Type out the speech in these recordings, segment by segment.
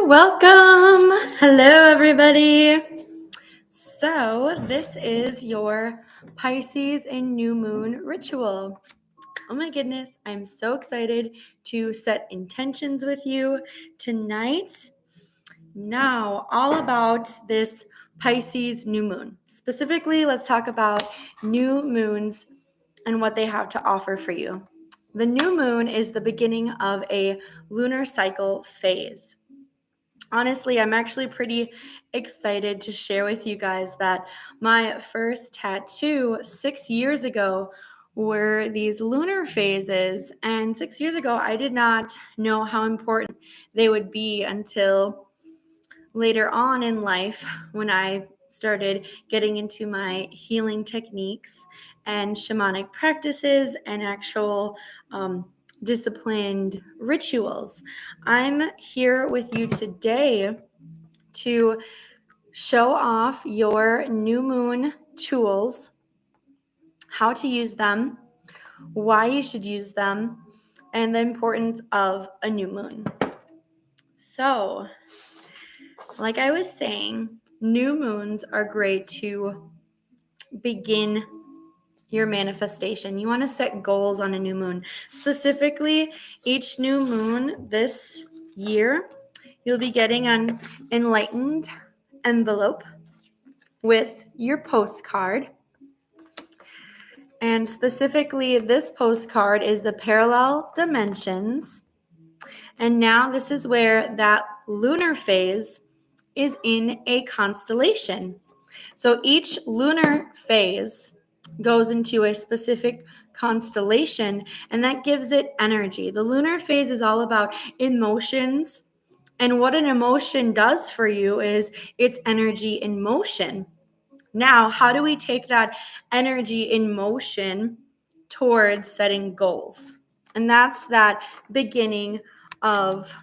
Welcome. Hello, everybody. So this is your Pisces and new moon ritual. Oh my goodness, I'm so excited to set intentions with you tonight. Now, all about this Pisces new moon. Specifically, let's talk about new moons and what they have to offer for you. The new moon is the beginning of a lunar cycle phase. Honestly, I'm actually pretty excited to share with you guys that my first tattoo 6 years ago were these lunar phases. And 6 years ago, I did not know how important they would be until later on in life when I started getting into my healing techniques and shamanic practices and actual disciplined rituals. I'm here with you today to show off your new moon tools, how to use them, why you should use them, and the importance of a new moon. So, like I was saying, new moons are great to begin your manifestation. You want to set goals on a new moon. Specifically, each new moon this year, you'll be getting an enlightened envelope with your postcard. And specifically, this postcard is the parallel dimensions. And now this is where that lunar phase is in a constellation. So each lunar phase goes into a specific constellation, and that gives it energy. The lunar phase is all about emotions, and what an emotion does for you is it's energy in motion. Now, how do we take that energy in motion towards setting goals? And that's that beginning of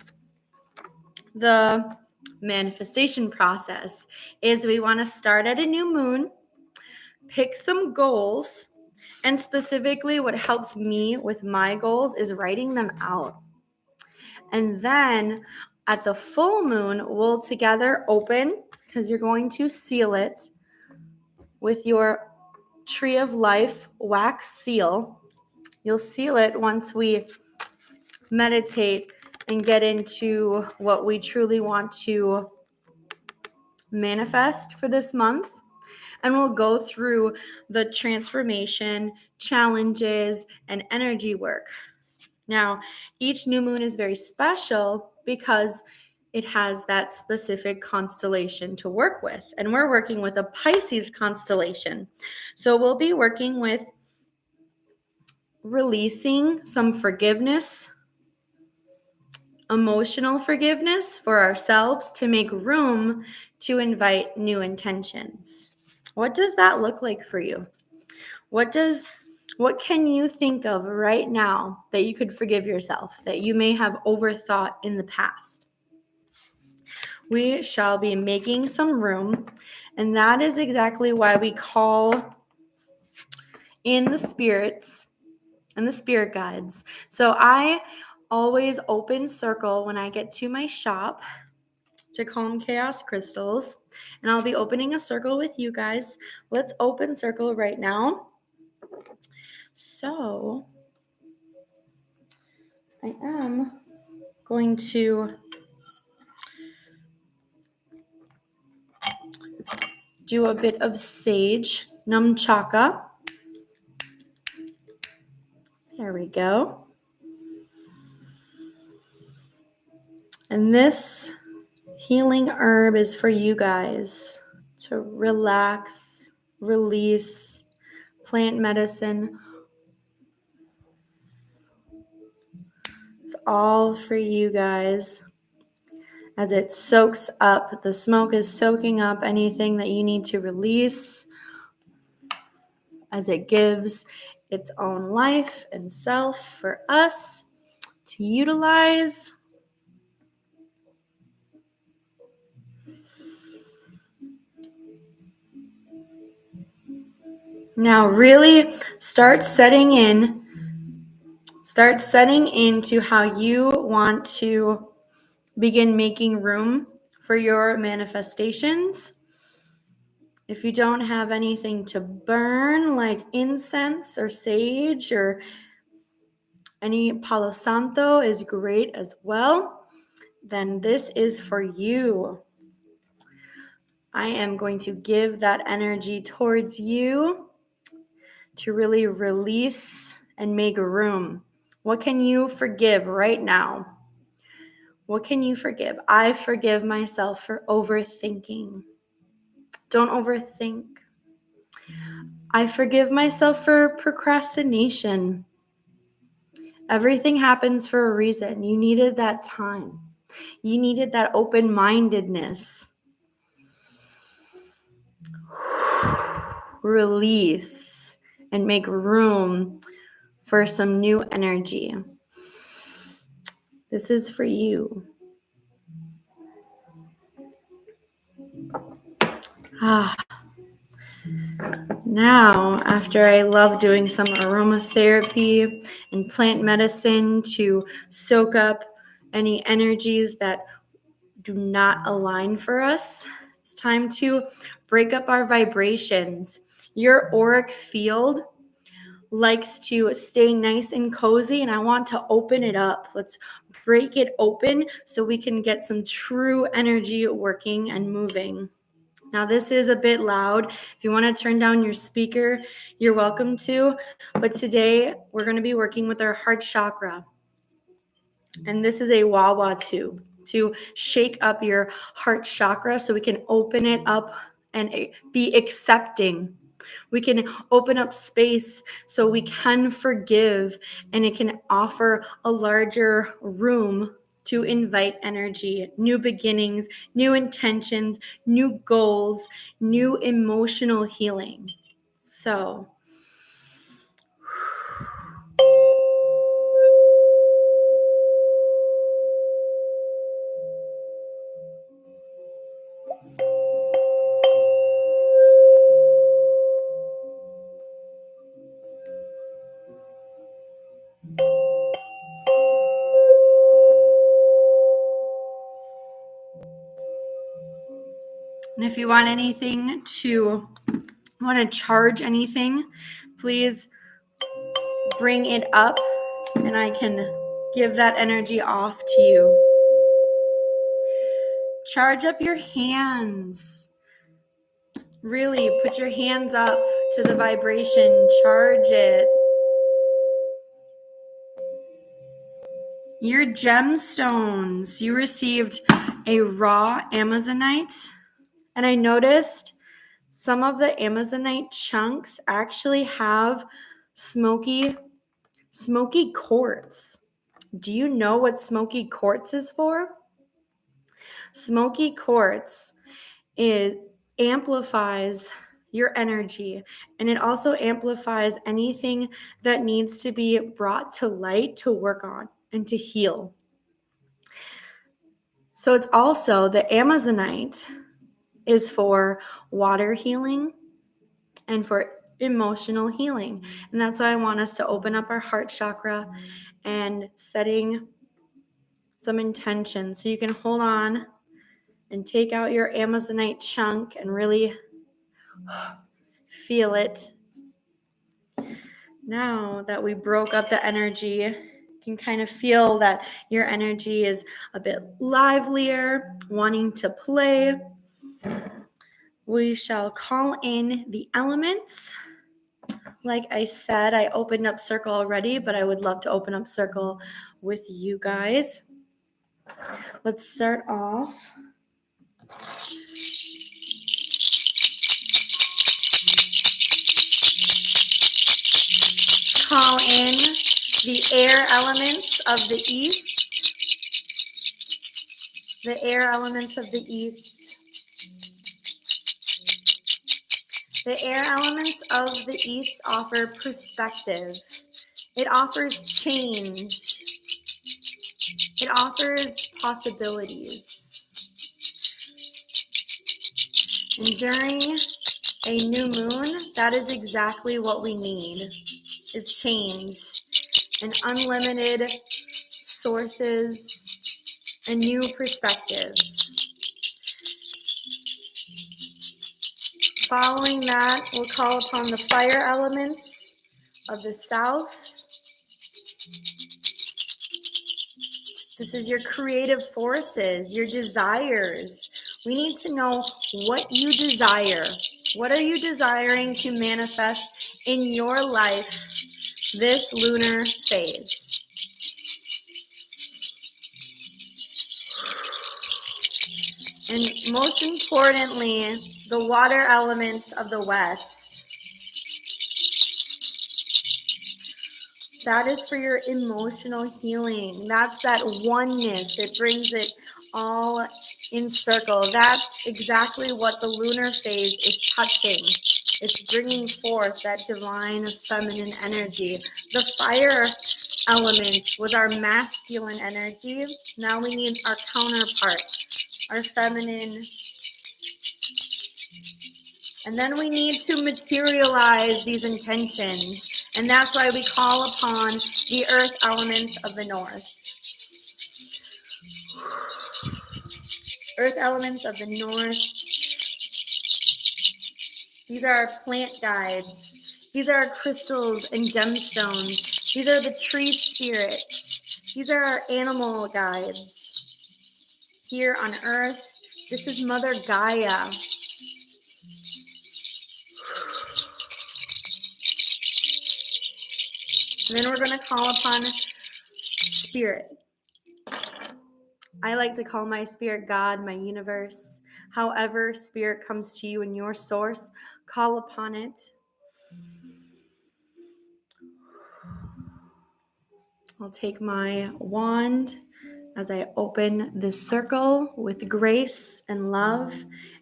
the manifestation process is we want to start at a new moon, pick some goals, and specifically what helps me with my goals is writing them out. And then at the full moon, we'll together open, because you're going to seal it with your Tree of Life wax seal. You'll seal it once we meditate and get into what we truly want to manifest for this month. And we'll go through the transformation, challenges, and energy work. Now, each new moon is very special because it has that specific constellation to work with. And we're working with a Pisces constellation. So we'll be working with releasing some forgiveness, emotional forgiveness for ourselves to make room to invite new intentions. What does that look like for you? What can you think of right now that you could forgive yourself, that you may have overthought in the past? We shall be making some room, and that is exactly why we call in the spirits and the spirit guides. So I always open circle when I get to my shop to Calm Chaos Crystals, and I'll be opening a circle with you guys. Let's open circle right now. So I am going to do a bit of sage namchaka. There we go. And this healing herb is for you guys to relax, release, plant medicine. It's all for you guys. As it soaks up, the smoke is soaking up anything that you need to release as it gives its own life and self for us to utilize. Now really start setting into how you want to begin making room for your manifestations. If you don't have anything to burn, like incense or sage or any Palo Santo is great as well, then this is for you. I am going to give that energy towards you to really release and make room. What can you forgive right now? What can you forgive? I forgive myself for overthinking. Don't overthink. I forgive myself for procrastination. Everything happens for a reason. You needed that time. You needed that open-mindedness. Release and make room for some new energy. This is for you. Now, after I love doing some aromatherapy and plant medicine to soak up any energies that do not align for us, it's time to break up our vibrations. Your auric field likes to stay nice and cozy, and I want to open it up. Let's break it open so we can get some true energy working and moving. Now, this is a bit loud. If you want to turn down your speaker, you're welcome to. But today, we're going to be working with our heart chakra. And this is a wah-wah tube to shake up your heart chakra so we can open it up and be accepting. We can open up space so we can forgive, and it can offer a larger room to invite energy, new beginnings, new intentions, new goals, new emotional healing. So, and if you want to charge anything, please bring it up and I can give that energy off to you. Charge up your hands. Really put your hands up to the vibration. Charge it. Your gemstones. You received a raw Amazonite, and I noticed some of the Amazonite chunks actually have smoky quartz. Do you know what smoky quartz is for? Smoky quartz amplifies your energy, and it also amplifies anything that needs to be brought to light to work on and to heal. So it's also, the Amazonite is for water healing and for emotional healing. And that's why I want us to open up our heart chakra and setting some intention. So you can hold on and take out your Amazonite chunk and really feel it. Now that we broke up the energy, you can kind of feel that your energy is a bit livelier, wanting to play. We shall call in the elements. Like I said, I opened up circle already, but I would love to open up circle with you guys. Let's start off. Call in the air elements of the east. The air elements of the east. The air elements of the east offer perspective. It offers change. It offers possibilities. And during a new moon, that is exactly what we need, is change and unlimited sources and new perspectives. Following that, we'll call upon the fire elements of the south. This is your creative forces, your desires. We need to know what you desire. What are you desiring to manifest in your life this lunar phase? And most importantly, the water elements of the west. That is for your emotional healing. That's that oneness. It brings it all in circle. That's exactly what the lunar phase is touching. It's bringing forth that divine feminine energy. The fire element was our masculine energy. Now we need our counterpart, our feminine. And then we need to materialize these intentions. And that's why we call upon the earth elements of the north. Earth elements of the north. These are our plant guides. These are our crystals and gemstones. These are the tree spirits. These are our animal guides. Here on earth, this is Mother Gaia. And then we're going to call upon spirit. I like to call my spirit God, my universe. However spirit comes to you in your source, call upon it. I'll take my wand as I open this circle with grace and love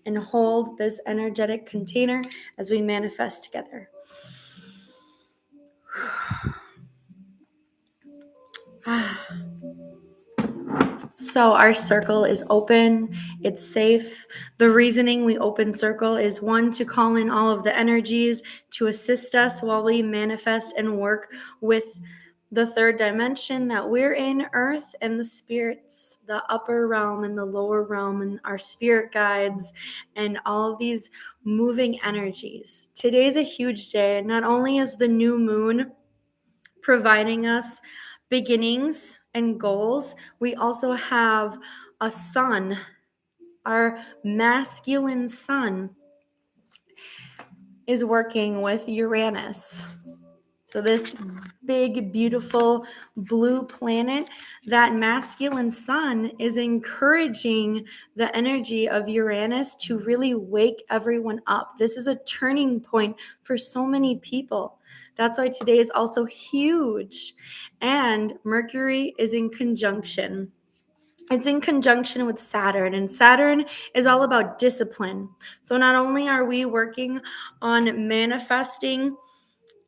and hold this energetic container as we manifest together. So our circle is open, it's safe. The reasoning we open circle is one, to call in all of the energies to assist us while we manifest and work with the third dimension that we're in, earth, and the spirits, the upper realm and the lower realm, and our spirit guides, and all of these moving energies. Today's a huge day. Not only is the new moon providing us beginnings and goals, we also have a sun, our masculine sun is working with Uranus. So this big, beautiful blue planet, that masculine sun is encouraging the energy of Uranus to really wake everyone up. This is a turning point for so many people. That's why today is also huge. And Mercury is in conjunction. It's in conjunction with Saturn, and Saturn is all about discipline. So not only are we working on manifesting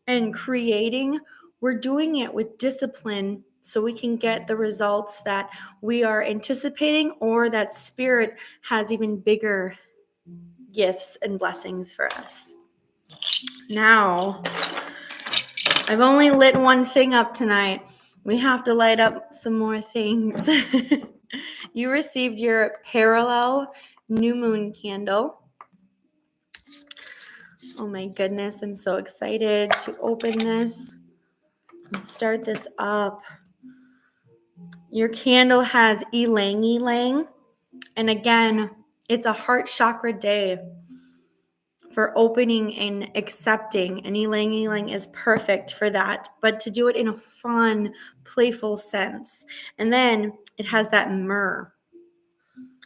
and creating, we're doing it with discipline so we can get the results that we are anticipating, or that spirit has even bigger gifts and blessings for us. Now, I've only lit one thing up tonight. We have to light up some more things. You received your parallel new moon candle. Oh my goodness, I'm so excited to open this and start this up. Your candle has ylang ylang, and again, it's a heart chakra day for opening and accepting, and ylang ylang is perfect for that, but to do it in a fun, playful sense. And then it has that myrrh.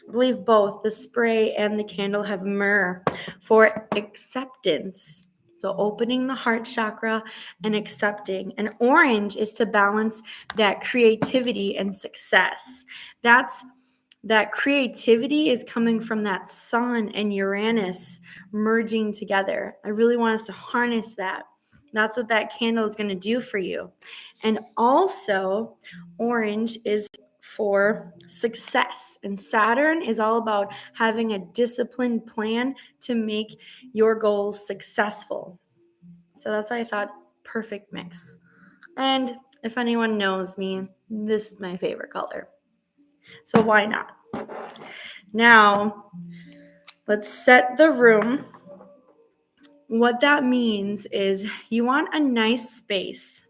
I believe both the spray and the candle have myrrh for acceptance. So opening the heart chakra and accepting. And orange is to balance that creativity and success. That creativity is coming from that sun and Uranus merging together. I really want us to harness that. That's what that candle is going to do for you. And also, orange is for success. And Saturn is all about having a disciplined plan to make your goals successful. So that's why I thought perfect mix. And if anyone knows me, this is my favorite color. So why not? Now, let's set the room. What that means is you want a nice space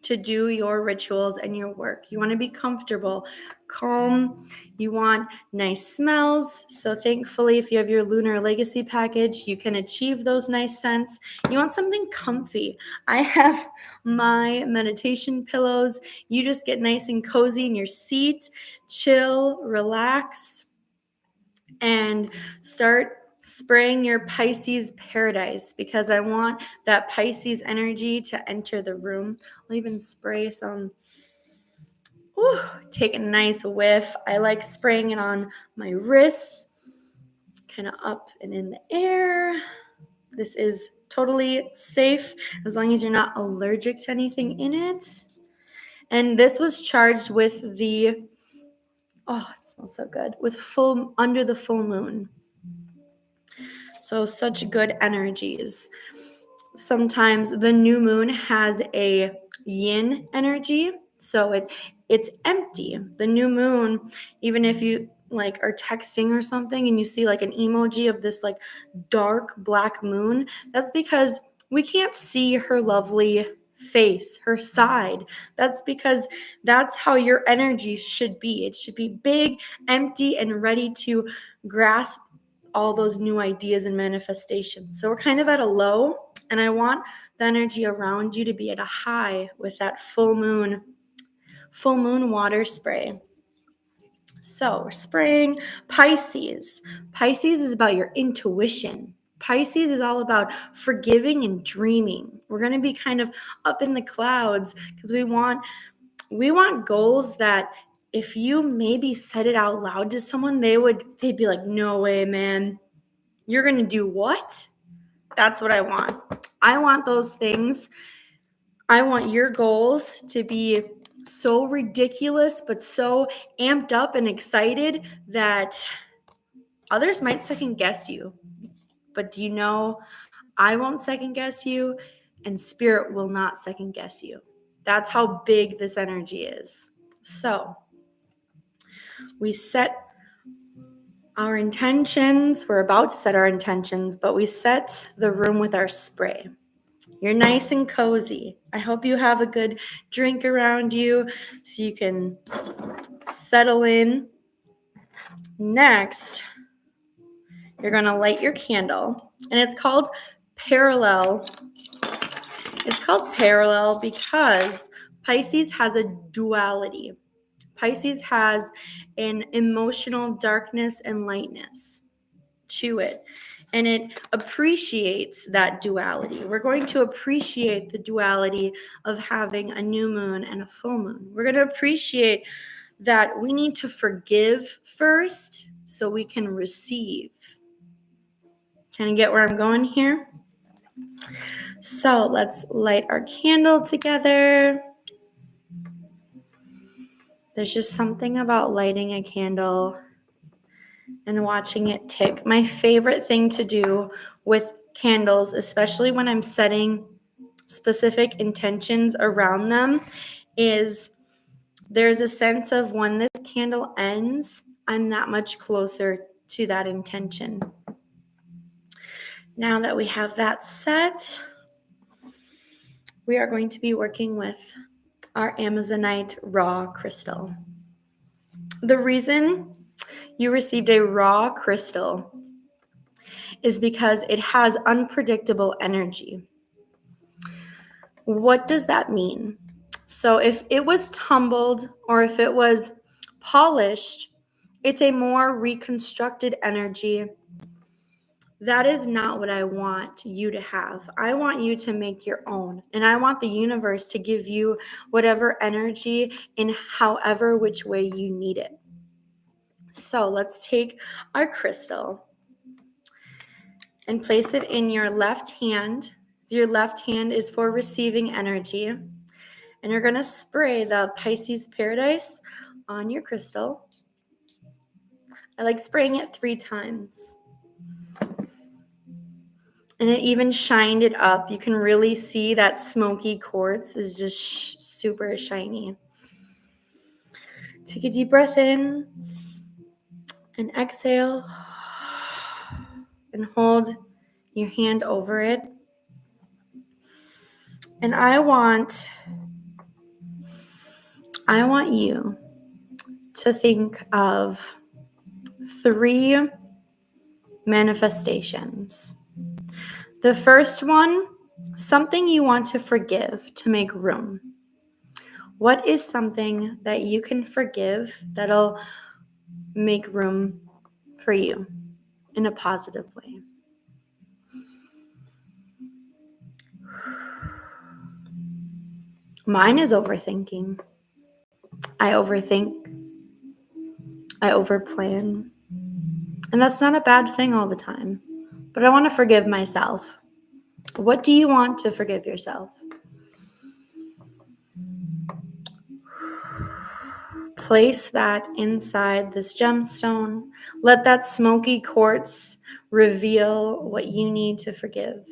to do your rituals and your work. You want to be comfortable, calm. You want nice smells. So thankfully, if you have your Lunar Legacy package, you can achieve those nice scents. You want something comfy. I have my meditation pillows. You just get nice and cozy in your seat, chill, relax, and start spraying your Pisces paradise, because I want that Pisces energy to enter the room. I'll even spray some, take a nice whiff. I like spraying it on my wrists, kind of up and in the air. This is totally safe as long as you're not allergic to anything in it. And this was charged with the, oh, it smells so good, with under the full moon. So such good energies. Sometimes the new moon has a yin energy, so it's empty. The new moon, even if you like are texting or something and you see like an emoji of this like dark black moon, that's because we can't see her lovely face, her side. That's because that's how your energy should be. It should be big, empty, and ready to grasp all those new ideas and manifestations. So we're kind of at a low, and I want the energy around you to be at a high with that full moon water spray. So we're spraying Pisces. Pisces is about your intuition. Pisces is all about forgiving and dreaming. We're going to be kind of up in the clouds because we want goals that if you maybe said it out loud to someone, they'd be like, "No way, man. You're going to do what?" That's what I want. I want those things. I want your goals to be so ridiculous, but so amped up and excited that others might second guess you. But do you know, I won't second guess you, and spirit will not second guess you. That's how big this energy is. So we set our intentions. We're about to set our intentions, but we set the room with our spray. You're nice and cozy. I hope you have a good drink around you so you can settle in. Next, you're going to light your candle, and it's called Parallel. It's called Parallel because Pisces has a duality. Pisces has an emotional darkness and lightness to it, and it appreciates that duality. We're going to appreciate the duality of having a new moon and a full moon. We're going to appreciate that we need to forgive first so we can receive. Can you get where I'm going here? So let's light our candle together. There's just something about lighting a candle and watching it tick. My favorite thing to do with candles, especially when I'm setting specific intentions around them, is there's a sense of when this candle ends, I'm that much closer to that intention. Now that we have that set, we are going to be working with our Amazonite raw crystal. The reason you received a raw crystal is because it has unpredictable energy. What does that mean? So if it was tumbled or if it was polished, it's a more reconstructed energy. That is not what I want you to have. I want you to make your own. And I want the universe to give you whatever energy in however which way you need it. So let's take our crystal and place it in your left hand. Your left hand is for receiving energy. And you're going to spray the Pisces Paradise on your crystal. I like spraying it 3 times. And it even shined it up. You can really see that smoky quartz is just super shiny. Take a deep breath in and exhale and hold your hand over it. And I want you to think of 3 manifestations. The first one, something you want to forgive to make room. What is something that you can forgive that'll make room for you in a positive way? Mine is overthinking. I overthink. I overplan. And that's not a bad thing all the time. But I want to forgive myself. What do you want to forgive yourself? Place that inside this gemstone. Let that smoky quartz reveal what you need to forgive.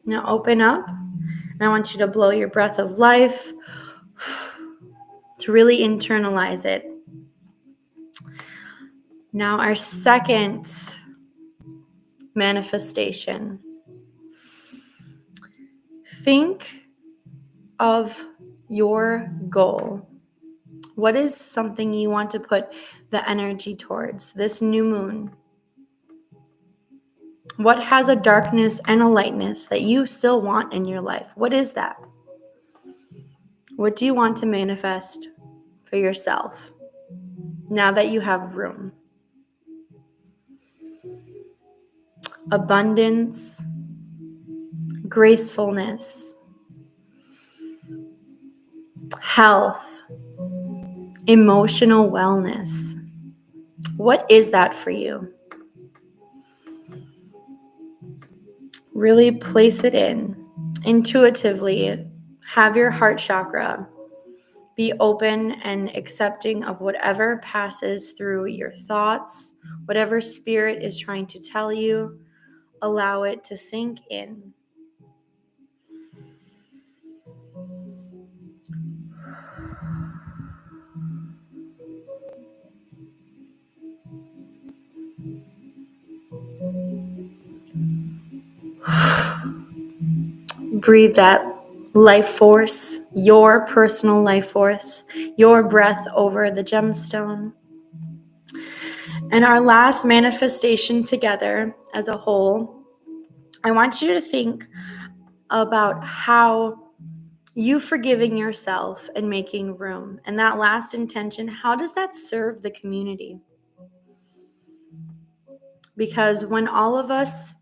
Now open up, and I want you to blow your breath of life to really internalize it. Now our second manifestation. Think of your goal. What is something you want to put the energy towards this new moon? What has a darkness and a lightness that you still want in your life? What is that? What do you want to manifest for yourself now that you have room? Abundance, gracefulness, health, emotional wellness. What is that for you? Really place it in intuitively. Have your heart chakra be open and accepting of whatever passes through your thoughts, whatever spirit is trying to tell you. Allow it to sink in. Breathe that life force, your personal life force, your breath over the gemstone. And our last manifestation together as a whole, I want you to think about how you forgiving yourself and making room. And that last intention, how does that serve the community? Because when all of us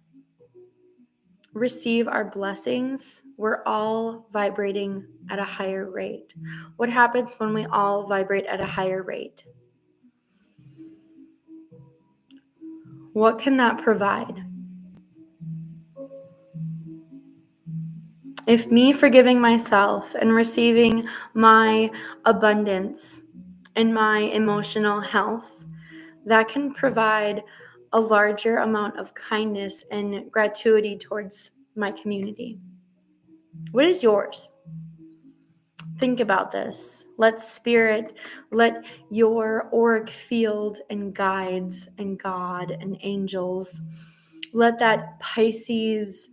receive our blessings, we're all vibrating at a higher rate. What happens when we all vibrate at a higher rate? What can that provide? If me forgiving myself and receiving my abundance and my emotional health, that can provide a larger amount of kindness and gratuity towards my community. What is yours? Think about this. Let spirit, let your auric field and guides and God and angels, let that Pisces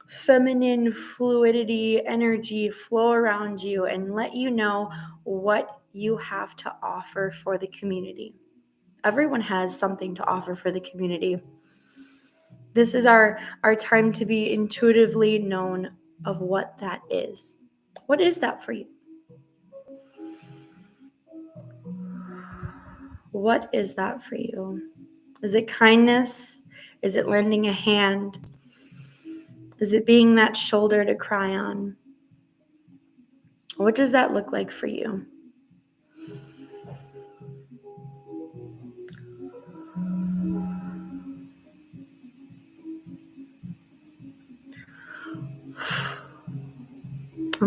feminine fluidity energy flow around you and let you know what you have to offer for the community. Everyone has something to offer for the community. This is our time to be intuitively known of what that is. What is that for you? What is that for you? Is it kindness? Is it lending a hand? Is it being that shoulder to cry on? What does that look like for you?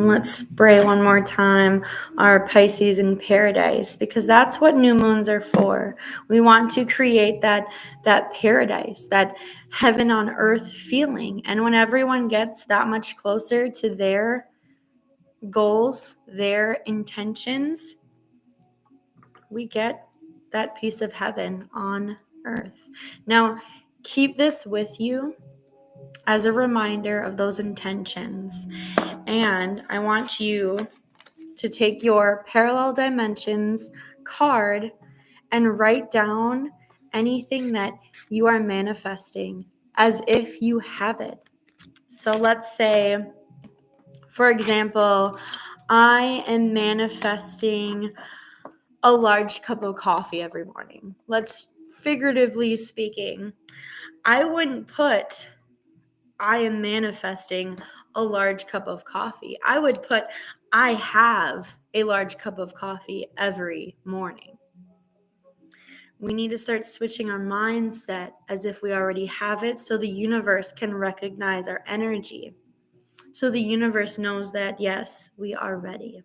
And let's spray one more time our Pisces in paradise, because that's what new moons are for. We want to create that paradise, that heaven on earth feeling. And when everyone gets that much closer to their goals, their intentions, we get that piece of heaven on earth. Now, keep this with you as a reminder of those intentions. And I want you to take your parallel dimensions card and write down anything that you are manifesting as if you have it. So let's say, for example, I am manifesting a large cup of coffee every morning. Let's figuratively speaking, I wouldn't put I am manifesting a large cup of coffee. I would put I have a large cup of coffee every morning. We need to start switching our mindset as if we already have it, so the universe can recognize our energy. So the universe knows that, yes, we are ready.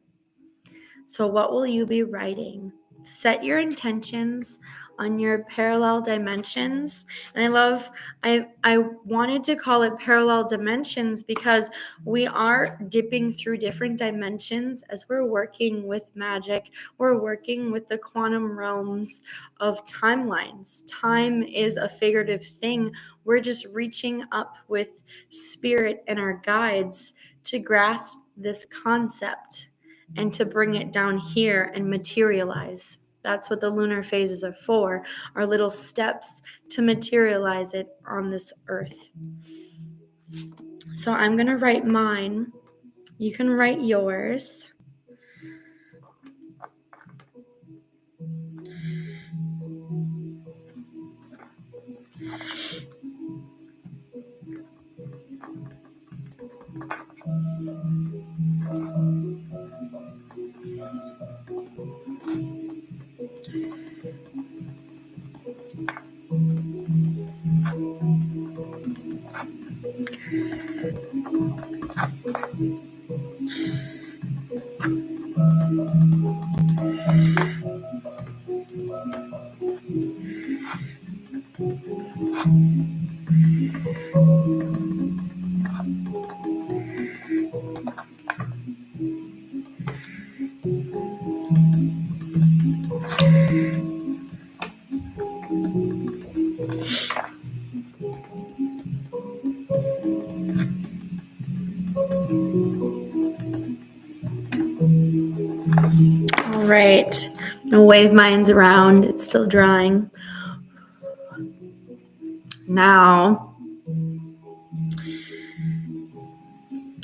So what will you be writing? Set your intentions on your parallel dimensions. And I wanted to call it parallel dimensions because we are dipping through different dimensions as we're working with magic. We're working with the quantum realms of timelines. Time is a figurative thing. We're just reaching up with spirit and our guides to grasp this concept and to bring it down here and materialize. That's what the lunar phases are for, our little steps to materialize it on this earth. So I'm going to write mine. You can write yours. All right. No wave mine's around. It's still drying. Now, I'm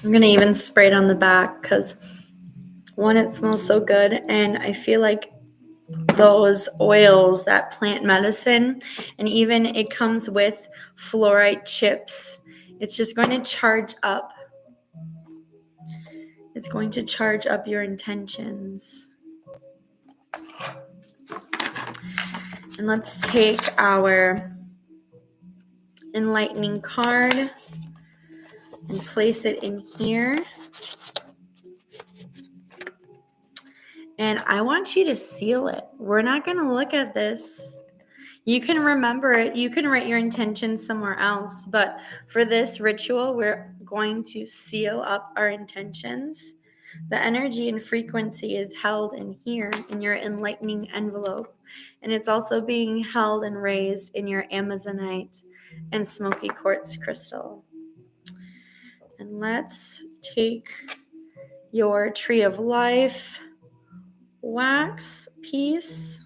going to even spray it on the back because, one, it smells so good, and I feel like those oils, that plant medicine, and even it comes with fluorite chips. It's just going to charge up. It's going to charge up your intentions. And let's take our enlightening card and place it in here. And I want you to seal it. We're not going to look at this. You can remember it. You can write your intentions somewhere else. But for this ritual, we're going to seal up our intentions. The energy and frequency is held in here in your enlightening envelope. And it's also being held and raised in your Amazonite and smoky quartz crystal. And let's take your tree of life wax piece.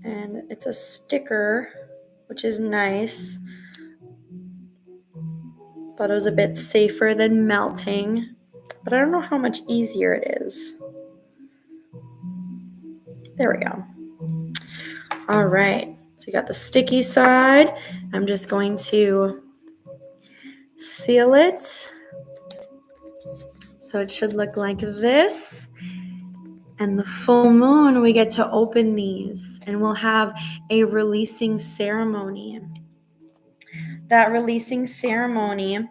And it's a sticker, which is nice. Thought it was a bit safer than melting, but I don't know how much easier it is. There we go. All right, so you got the sticky side. I'm just going to seal it. So it should look like this. And the full moon, we get to open these, and we'll have a releasing ceremony. That releasing ceremony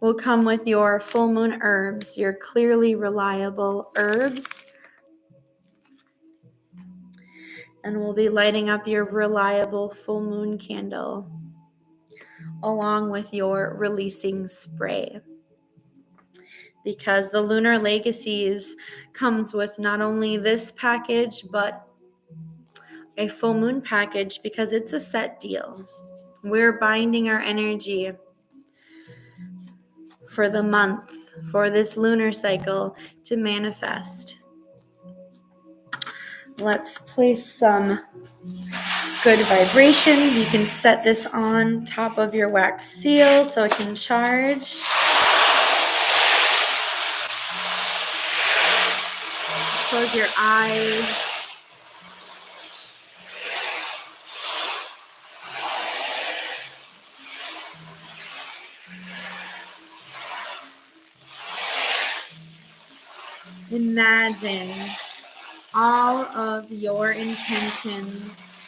will come with your full moon herbs, your clearly reliable herbs. And we'll be lighting up your reliable full moon candle along with your releasing spray. Because the Lunar Legacies comes with not only this package, but a full moon package because it's a set deal. We're binding our energy for the month, for this lunar cycle to manifest. Let's place some good vibrations. You can set this on top of your wax seal so it can charge. Close your eyes. Imagine all of your intentions.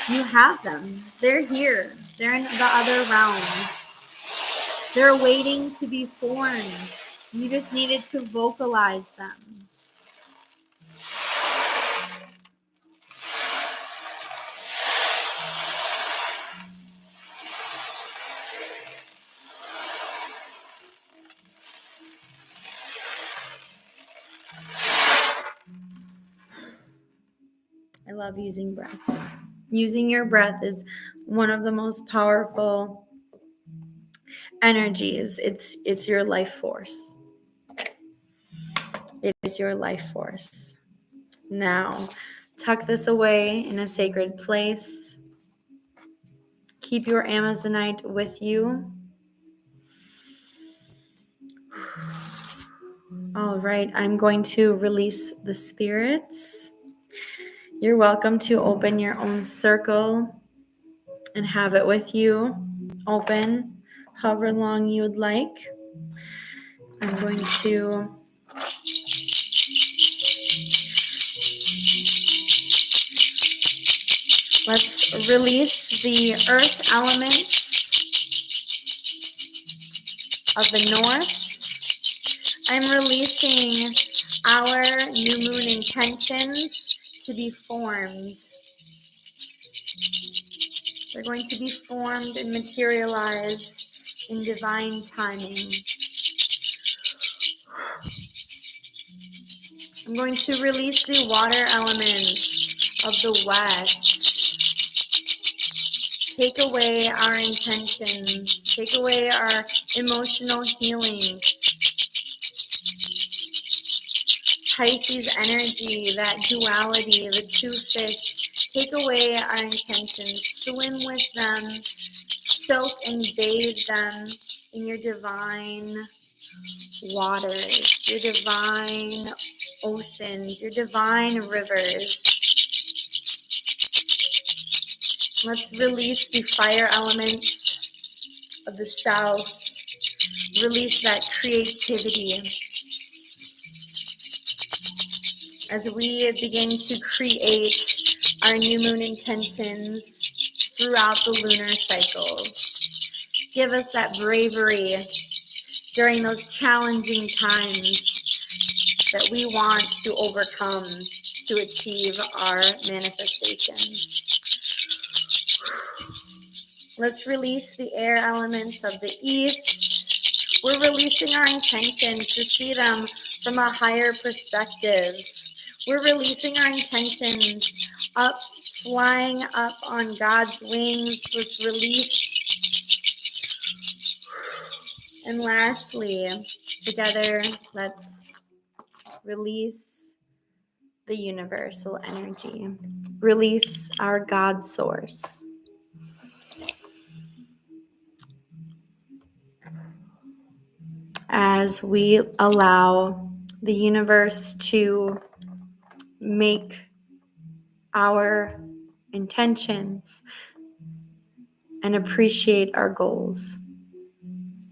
You have them. They're here. They're in the other realms. They're waiting to be formed. You just needed to vocalize them. I love using breath. Using your breath is one of the most powerful energies. It's your life force. It is your life force. Now, tuck this away in a sacred place. Keep your Amazonite with you. All right, I'm going to release the spirits. You're welcome to open your own circle and have it with you. Open however long you would like. I'm going to let's release the earth elements of the north. I'm releasing our new moon intentions to be formed. They're going to be formed and materialized in divine timing. I'm going to release the water elements of the west. Take away our intentions. Take away our emotional healing. Pisces energy, that duality, the two fish. Take away our intentions. Swim with them. Soak and bathe them in your divine waters, your divine oceans, your divine rivers. Let's release the fire elements of the south. Release that creativity as we begin to create our new moon intentions throughout the lunar cycles. Give us that bravery during those challenging times that we want to overcome to achieve our manifestations. Let's release the air elements of the east. We're releasing our intentions to see them from a higher perspective. We're releasing our intentions up, flying up on God's wings. Let's release. And lastly, together, let's release the universal energy. Release our God source. As we allow the universe to make our intentions and appreciate our goals,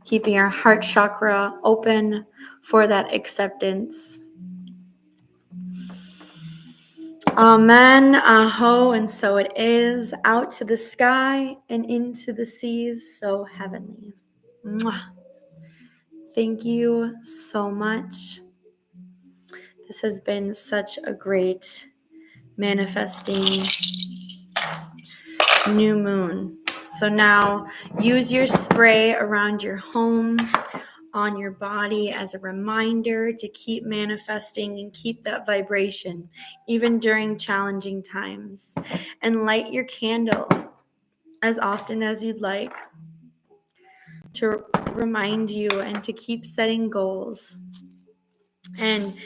keeping our heart chakra open for that acceptance. Amen, aho, and so it is, out to the sky and into the seas, so heavenly. Mwah. thank you so much. This has been such a great manifesting new moon. So now use your spray around your home, on your body as a reminder to keep manifesting and keep that vibration even during challenging times. And light your candle as often as you'd like to remind you and to keep setting goals. And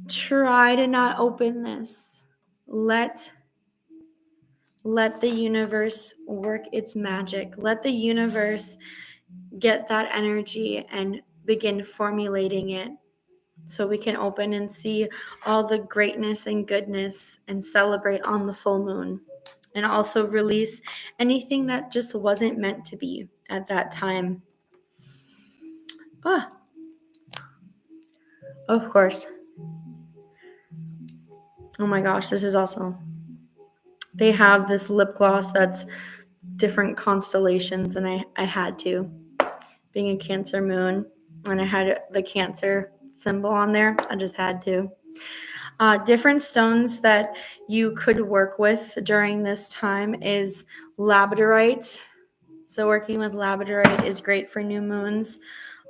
try to not open this. Let the universe work its magic. Let the universe get that energy and begin formulating it so we can open and see all the greatness and goodness and celebrate on the full moon, and also release anything that just wasn't meant to be at that time. Of course. Oh my gosh, this is awesome. They have this lip gloss that's different constellations, and I had to, being a Cancer moon, and I had the Cancer symbol on there. I just had to. Different stones that you could work with during this time is labradorite. So working with labradorite is great for new moons.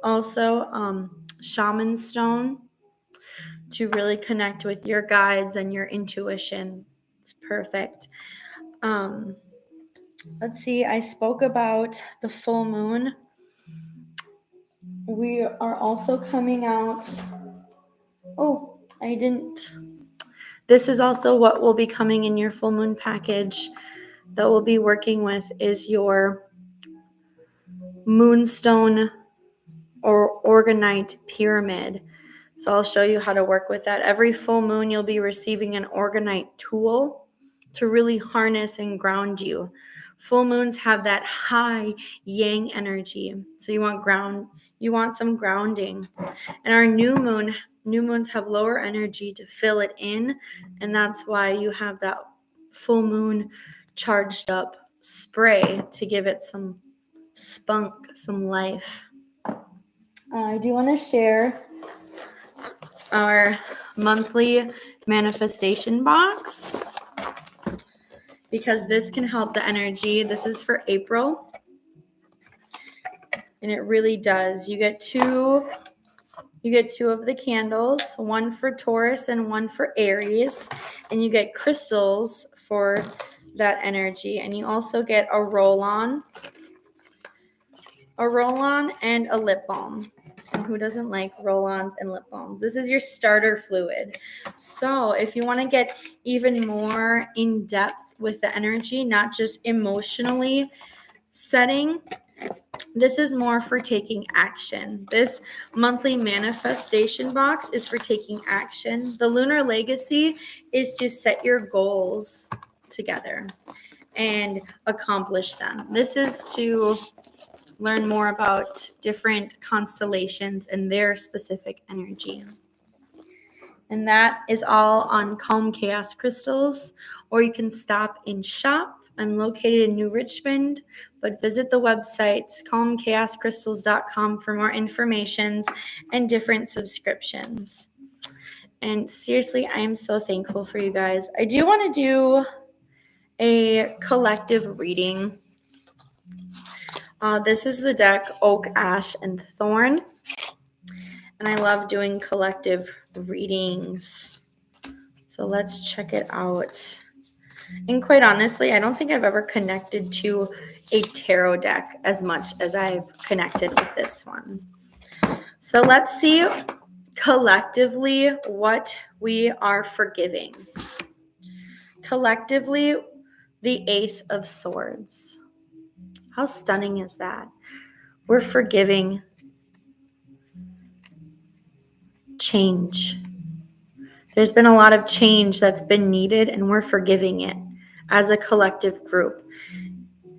Also, shaman stone to really connect with your guides and your intuition. It's perfect. Let's see, I spoke about the full moon. We are also coming out. Oh, I didn't. This is also what will be coming in your full moon package that we'll be working with is your moonstone or orgonite pyramid. So I'll show you how to work with that. Every full moon, you'll be receiving an orgonite tool to really harness and ground you. Full moons have that high yang energy. So you want some grounding. And our new moons have lower energy to fill it in. And that's why you have that full moon charged up spray to give it some spunk, some life. I do want to share our monthly manifestation box because this can help the energy. This is for April, and it really does. You get two of the candles, one for Taurus and one for Aries, and you get crystals for that energy. And you also get a roll-on and a lip balm. And who doesn't like roll-ons and lip balms? This is your starter fluid. So if you want to get even more in depth with the energy, not just emotionally setting, this is more for taking action. This monthly manifestation box is for taking action. The Lunar Legacy is to set your goals together and accomplish them. This is to learn more about different constellations and their specific energy. And that is all on Calm Chaos Crystals, or you can stop and shop. I'm located in New Richmond, but visit the website calmchaoscrystals.com for more information and different subscriptions. And seriously, I am so thankful for you guys. I do want to do a collective reading. This is the deck Oak, Ash, and Thorn. And I love doing collective readings. So let's check it out. And quite honestly, I don't think I've ever connected to a tarot deck as much as I've connected with this one. So let's see collectively what we are forgiving. Collectively, the Ace of Swords. How stunning is that? We're forgiving change. There's been a lot of change that's been needed, and we're forgiving it as a collective group.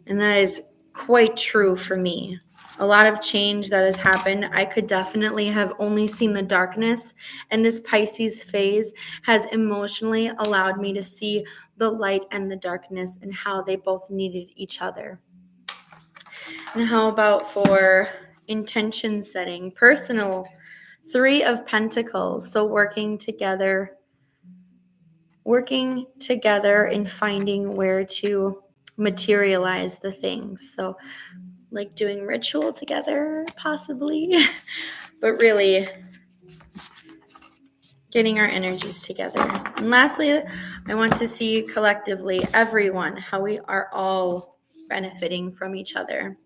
And that is quite true for me. A lot of change that has happened. I could definitely have only seen the darkness, and this Pisces phase has emotionally allowed me to see the light and the darkness and how they both needed each other. And how about for intention setting, personal, 3 of Pentacles. So working together and finding where to materialize the things. So like doing ritual together, possibly, but really getting our energies together. And lastly, I want to see collectively, everyone, how we are all benefiting from each other.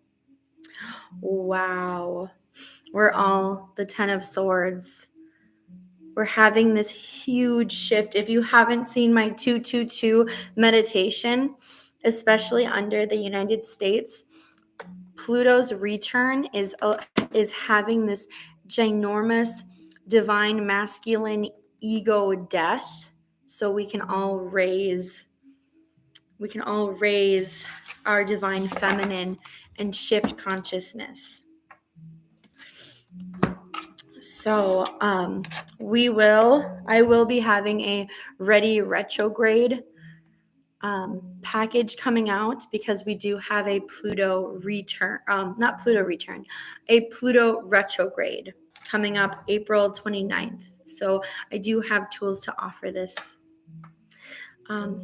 Wow. We're all the 10 of Swords. We're having this huge shift. If you haven't seen my 222 meditation, especially under the United States, Pluto's return is having this ginormous divine masculine ego death, so we can all raise our divine feminine and shift consciousness. So I will be having a ready retrograde package coming out, because we do have a Pluto return, a Pluto retrograde coming up April 29th. So I do have tools to offer this.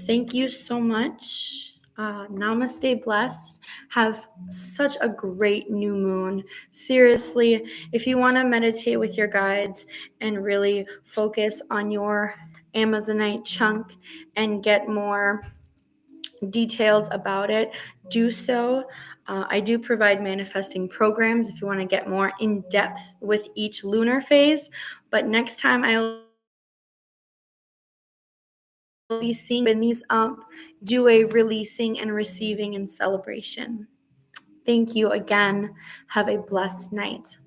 Thank you so much. Namaste, blessed. Have such a great new moon. Seriously, if you want to meditate with your guides and really focus on your Amazonite chunk and get more details about it, do so. I do provide manifesting programs if you want to get more in depth with each lunar phase. But next time I'll be seeing these up, do a releasing and receiving and celebration. Thank you again. Have a blessed night.